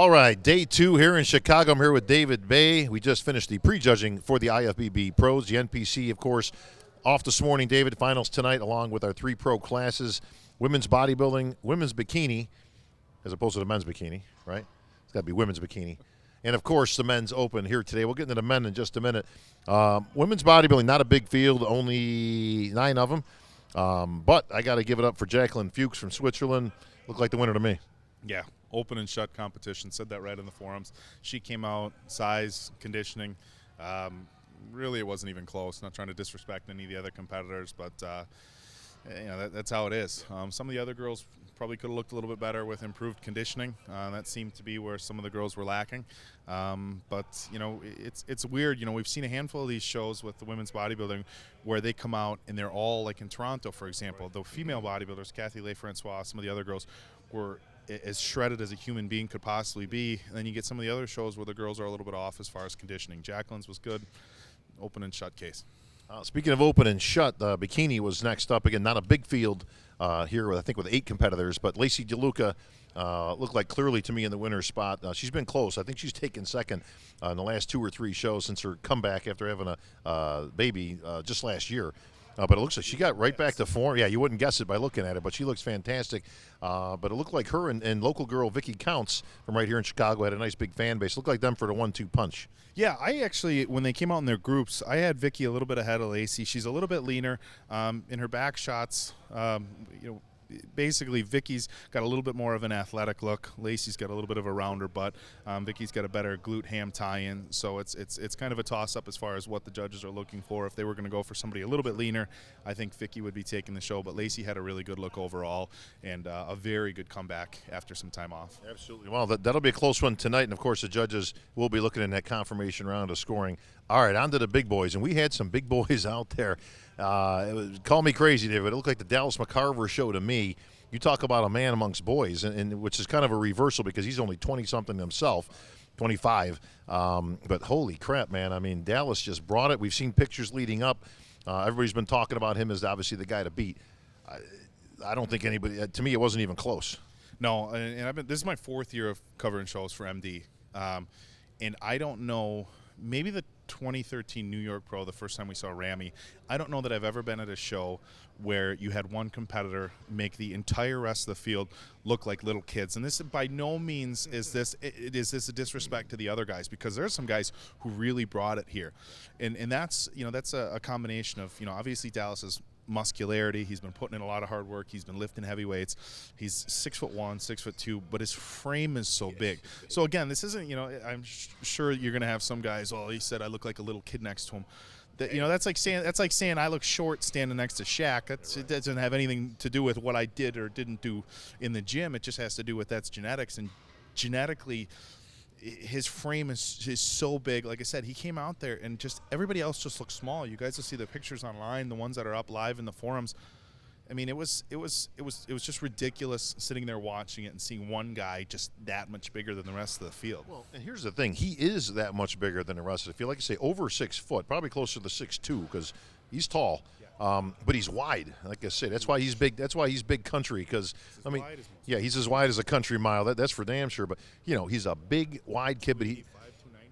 All right, day two here in Chicago. I'm here with David Bay. We just finished the prejudging for the IFBB pros. The NPC, of course, off this morning, David. Finals tonight, along with our three pro classes: women's bodybuilding, women's bikini, as opposed to the men's bikini, right? It's got to be women's bikini. And, of course, the men's open here today. We'll get into the men in just a minute. Women's bodybuilding, not a big field, only 9 of them. But I got to give it up for Jacqueline Fuchs from Switzerland. Looked like the winner to me. Yeah, open and shut competition. Said that right in the forums. She came out, size, conditioning. Really, it wasn't even close. Not trying to disrespect any of the other competitors, but that's how it is. Some of the other girls probably could have looked a little bit better with improved conditioning. That seemed to be where some of the girls were lacking. But it's weird. We've seen a handful of these shows with the women's bodybuilding where they come out and they're all, like in Toronto, for example, the female bodybuilders, Kathy LeFrancois, some of the other girls were as shredded as a human being could possibly be. And then you get some of the other shows where the girls are a little bit off as far as conditioning. Jacqueline's was good. Open and shut case. Speaking of open and shut, bikini was next up. Again, not a big field here, I think, with 8 competitors. But Lacey DeLuca looked like clearly to me in the winner's spot. She's been close. I think she's taken second in the last 2 or 3 shows since her comeback after having a baby just last year. But it looks like she got right back to form. Yeah, you wouldn't guess it by looking at it, but she looks fantastic. But it looked like her and local girl Vicky Counts from right here in Chicago had a nice big fan base. Looked like them for the 1-2 punch. Yeah, I actually, when they came out in their groups, I had Vicky a little bit ahead of Lacey. She's a little bit leaner. In her back shots, basically Vicky's got a little bit more of an athletic look. Lacey's got a little bit of a rounder butt. Vicky's got a better glute ham tie-in. So it's kind of a toss-up as far as what the judges are looking for. If they were going to go for somebody a little bit leaner, I think Vicky would be taking the show. But Lacey had a really good look overall and a very good comeback after some time off. Absolutely. Well, that'll be a close one tonight. And, of course, the judges will be looking in that confirmation round of scoring. All right, on to the big boys. And we had some big boys out there. Call me crazy, David. It looked like the Dallas McCarver show to me. You talk about a man amongst boys, and which is kind of a reversal because he's only 20-something himself, 25. But holy crap, man. I mean, Dallas just brought it. We've seen pictures leading up. Everybody's been talking about him as obviously the guy to beat. I don't think anybody – to me, it wasn't even close. No, and this is my 4th year of covering shows for MD. And I don't know – maybe the 2013 New York Pro, the first time we saw Ramy, I don't know that I've ever been at a show where you had one competitor make the entire rest of the field look like little kids. And this, by no means, is this a disrespect to the other guys, because there are some guys who really brought it here, and that's that's a combination of obviously Dallas's muscularity. He's been putting in a lot of hard work. He's been lifting heavy weights. He's 6'1", 6'2", but his frame is so big. So again, this isn't, I'm sure you're going to have some guys, oh, he said I look like a little kid next to him. That's like saying I look short standing next to Shaq. It doesn't have anything to do with what I did or didn't do in the gym. It just has to do with that's genetics, and genetically his frame is so big. Like I said, he came out there and just everybody else just looks small. You guys will see the pictures online, the ones that are up live in the forums. I mean, it was just ridiculous sitting there watching it and seeing one guy just that much bigger than the rest of the field. Well, and here's the thing: he is that much bigger than the rest of the field. Like I say, over 6 foot, probably closer to 6'2", because he's tall. But he's wide. Like I say, that's why he's big. That's why he's big country. Because he's as wide as a country mile. That's for damn sure. But he's a big, wide kid. But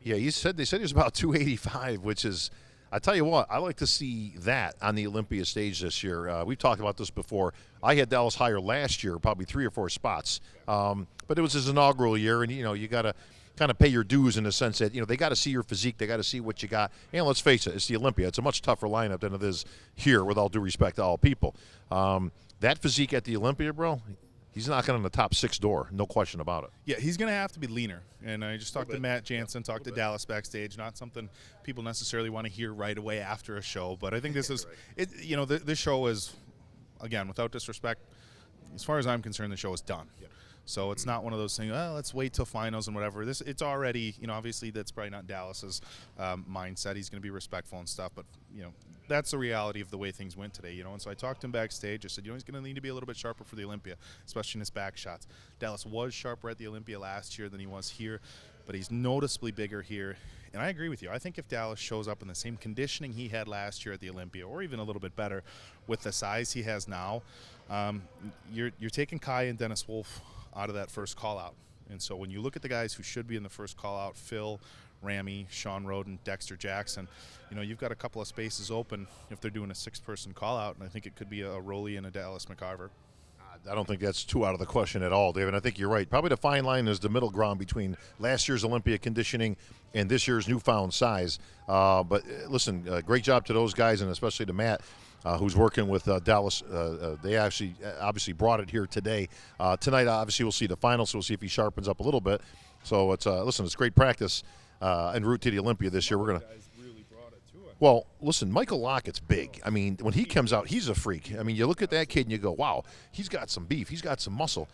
they said he was about 285, which is, I tell you what, I like to see that on the Olympia stage this year. We've talked about this before. I had Dallas higher last year, probably 3 or 4 spots. But it was his inaugural year, and you got to kind of pay your dues in the sense that they got to see your physique, they got to see what you got. And let's face it, it's the Olympia. It's a much tougher lineup than it is here, with all due respect to all people. That physique at the Olympia, bro, he's knocking on the top 6 door, no question about it. Yeah, he's going to have to be leaner. And I just talked to Matt Jansen, talked to Dallas backstage. Not something people necessarily want to hear right away after a show, but I think this is it. This show is, again, without disrespect, as far as I'm concerned, the show is done. Yeah. So it's not one of those things, let's wait till finals and whatever. It's already, obviously that's probably not Dallas's mindset. He's going to be respectful and stuff, but, that's the reality of the way things went today, And so I talked to him backstage. I said, he's going to need to be a little bit sharper for the Olympia, especially in his back shots. Dallas was sharper at the Olympia last year than he was here, but he's noticeably bigger here. And I agree with you. I think if Dallas shows up in the same conditioning he had last year at the Olympia, or even a little bit better with the size he has now, you're taking Kai and Dennis Wolf out of that first call out. And so when you look at the guys who should be in the first call out, Phil, Ramy, Sean Roden, Dexter Jackson, you've got a couple of spaces open if they're doing a 6-person call out, and I think it could be a Rowley and a Dallas McCarver. I don't think that's too out of the question at all, David. I think you're right. Probably the fine line is the middle ground between last year's Olympia conditioning and this year's newfound size. But listen, great job to those guys, and especially to Matt, who's working with Dallas. They actually obviously brought it here today. Tonight, obviously, we'll see the finals, so we'll see if he sharpens up a little bit. So it's it's great practice en route to the Olympia this year. We're gonna. Well, listen, Michael Lockett's big. I mean, when he comes out, he's a freak. I mean, you look at that kid and you go, wow, he's got some beef. He's got some muscle.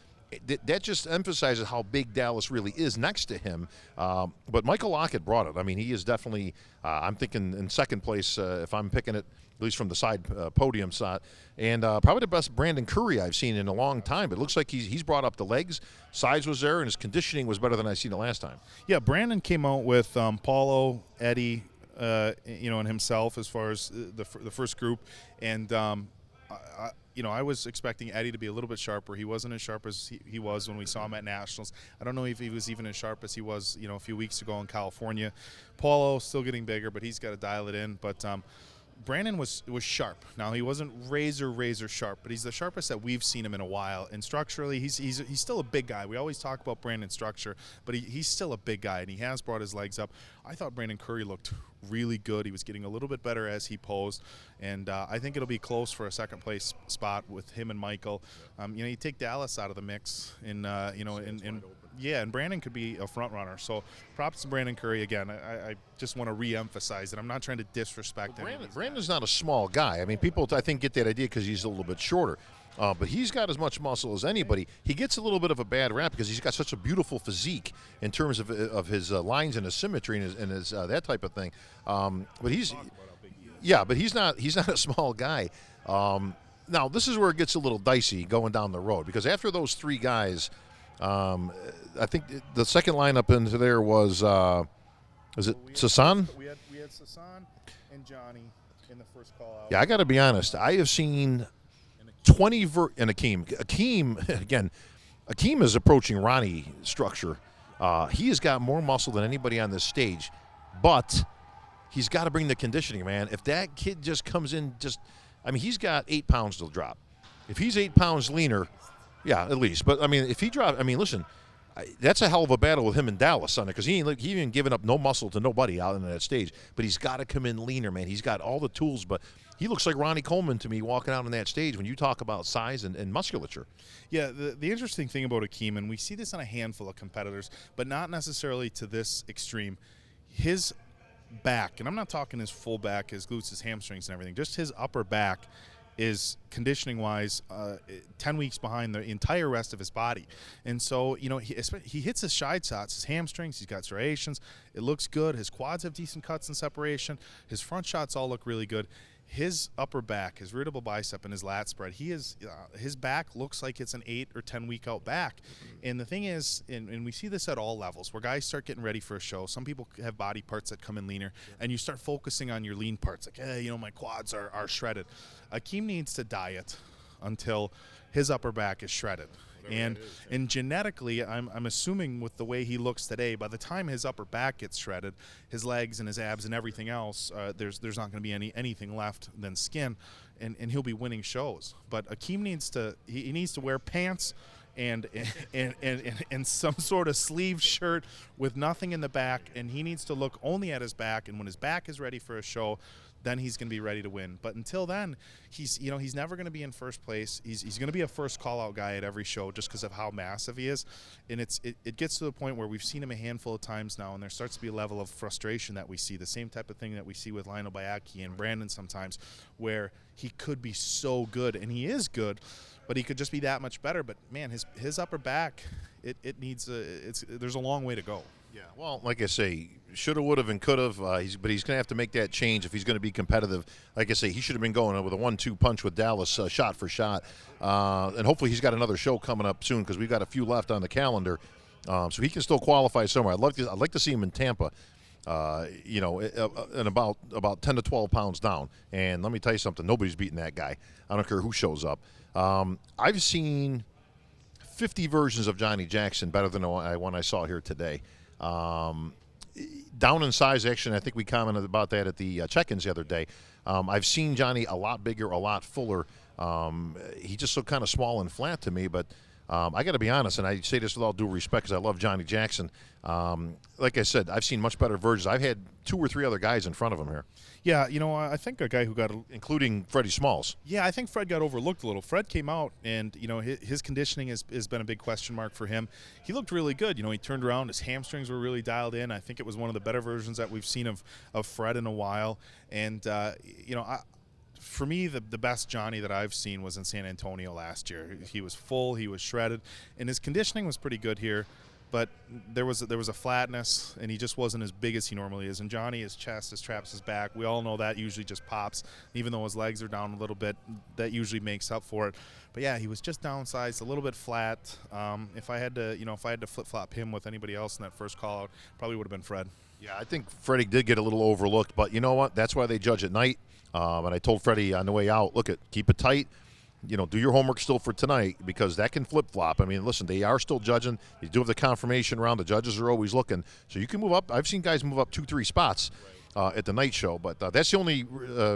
That just emphasizes how big Dallas really is next to him. But Michael Lockett brought it. I mean, he is definitely, I'm thinking in second place if I'm picking it, at least from the side podium side. And probably the best Brandon Curry I've seen in a long time. But it looks like he's brought up the legs. Size was there, and his conditioning was better than I've seen the last time. Yeah, Brandon came out with Paulo, Eddie, and himself as far as the first group, and I was expecting Eddie to be a little bit sharper. He wasn't as sharp as he was when we saw him at Nationals. I don't know if he was even as sharp as he was, a few weeks ago in California. Paulo still getting bigger, but he's got to dial it in. But Brandon was sharp. Now, he wasn't razor sharp, but he's the sharpest that we've seen him in a while. And structurally, he's still a big guy. We always talk about Brandon's structure, but he's still a big guy, and he has brought his legs up. I thought Brandon Curry looked really good. He was getting a little bit better as he posed, and I think it'll be close for a second-place spot with him and Michael. You take Dallas out of the mix, and and Brandon could be a front runner. So props to Brandon Curry again. I just want to re-emphasize it. I'm not trying to disrespect him. Brandon's not a small guy. I mean, people I think get that idea because he's a little bit shorter. But he's got as much muscle as anybody. He gets a little bit of a bad rap because he's got such a beautiful physique in terms of his lines and his symmetry and his that type of thing. But he's not a small guy. Now this is where it gets a little dicey going down the road because after those three guys, I think the second lineup into there was Sasan? We had Sasan and Johnny in the first call out. Yeah, I got to be honest. I have seen 20 and Akeem is approaching Ronnie structure. He has got more muscle than anybody on this stage, but he's got to bring the conditioning, man. If that kid just comes in, he's got 8 pounds to drop. If he's 8 pounds leaner, yeah, at least. But if he dropped, listen, that's a hell of a battle with him in Dallas Sunday because he ain't giving up no muscle to nobody out on that stage. But he's got to come in leaner, man. He's got all the tools, but he looks like Ronnie Coleman to me walking out on that stage when you talk about size and musculature. Yeah, the interesting thing about Akeem, and we see this on a handful of competitors, but not necessarily to this extreme, his back, and I'm not talking his full back, his glutes, his hamstrings and everything, just his upper back is conditioning-wise 10 weeks behind the entire rest of his body. And so, he hits his side shots, his hamstrings, he's got striations. It looks good. His quads have decent cuts and separation. His front shots all look really good. His upper back, his rotatable bicep, and his lat spread, his back looks like it's an 8 or 10 week out back. And the thing is, and we see this at all levels, where guys start getting ready for a show. Some people have body parts that come in leaner, and you start focusing on your lean parts, like, hey, my quads are shredded. Akeem needs to diet until his upper back is shredded. And genetically, I'm assuming with the way he looks today, by the time his upper back gets shredded, his legs and his abs and everything else, there's not going to be anything left than skin, and he'll be winning shows. But Akeem needs to wear pants and some sort of sleeved shirt with nothing in the back, and he needs to look only at his back. And when his back is ready for a show, then he's going to be ready to win. But until then, he's never going to be in first place. He's going to be a first call-out guy at every show just because of how massive he is. And it gets to the point where we've seen him a handful of times now, and there starts to be a level of frustration that we see, the same type of thing that we see with Lionel Bayaki and Brandon sometimes, where he could be so good, and he is good, but he could just be that much better. But, man, his upper back, it needs there's a long way to go. Yeah, well, like I say, shoulda, woulda, and coulda. But he's going to have to make that change if he's going to be competitive. Like I say, he should have been going with a 1-2 punch with Dallas, shot for shot. And hopefully he's got another show coming up soon because we've got a few left on the calendar. So he can still qualify somewhere. I'd like to see him in Tampa. And about 10 to 12 pounds down. And let me tell you something, nobody's beating that guy. I don't care who shows up. I've seen 50 versions of Johnny Jackson better than the one I saw here today. Down in size, actually, I think we commented about that at the check-ins the other day. I've seen Johnny a lot bigger, a lot fuller. He just looked kind of small and flat to me, but I got to be honest, and I say this with all due respect because I love Johnny Jackson. Like I said, I've seen much better versions. I've had 2 or 3 other guys in front of him here. Yeah, I think a guy who got including Freddie Smalls. Yeah, I think Fred got overlooked a little. Fred came out, and his conditioning has been a big question mark for him. He looked really good. He turned around, his hamstrings were really dialed in. I think it was one of the better versions that we've seen of Fred in a while. And for me, the best Johnny that I've seen was in San Antonio last year. He was full, he was shredded, and his conditioning was pretty good here. But there was a flatness, and he just wasn't as big as he normally is. And Johnny, his chest, his traps, his back, we all know that usually just pops. Even though his legs are down a little bit, that usually makes up for it. But yeah, he was just downsized, a little bit flat. If I had to flip-flop him with anybody else in that first call-out, probably would have been Fred. Yeah, I think Freddie did get a little overlooked, but you know what? That's why they judge at night. And I told Freddie on the way out, look, keep it tight. Do your homework still for tonight because that can flip-flop. I mean, listen, they are still judging. You do have the confirmation round. The judges are always looking. So you can move up. I've seen guys move up 2-3 spots at the night show, but that's the only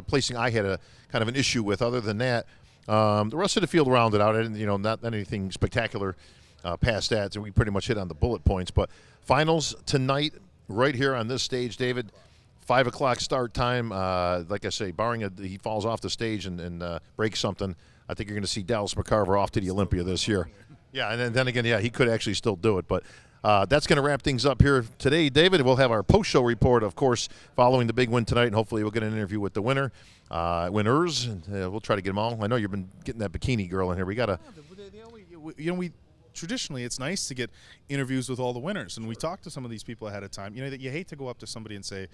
placing I had a kind of an issue with. Other than that, the rest of the field rounded out. I didn't, not anything spectacular past that. So we pretty much hit on the bullet points. But finals tonight right here on this stage, David. 5 o'clock start time. Like I say, barring he falls off the stage and breaks something, I think you're going to see Dallas McCarver off to the Olympia this year. Yeah, and then again, yeah, he could actually still do it. But that's going to wrap things up here today, David. We'll have our post-show report, of course, following the big win tonight, and hopefully we'll get an interview with the winners, and we'll try to get them all. I know you've been getting that bikini girl in here. We got to traditionally it's nice to get interviews with all the winners, and we talk to some of these people ahead of time. That you hate to go up to somebody and say,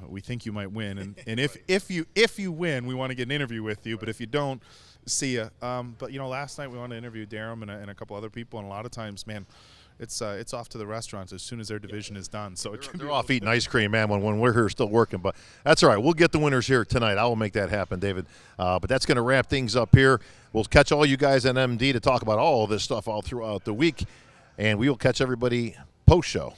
we think you might win, and if you win, we want to get an interview with you, but if you don't, see ya. But last night we wanted to interview Darum and a couple other people, and a lot of times, man, it's off to the restaurants as soon as their division is done. So they're off eating ice cream, man, when we're here still working. But that's all right. We'll get the winners here tonight. I will make that happen, David. But that's going to wrap things up here. We'll catch all you guys at MD to talk about all of this stuff all throughout the week, and we will catch everybody post-show.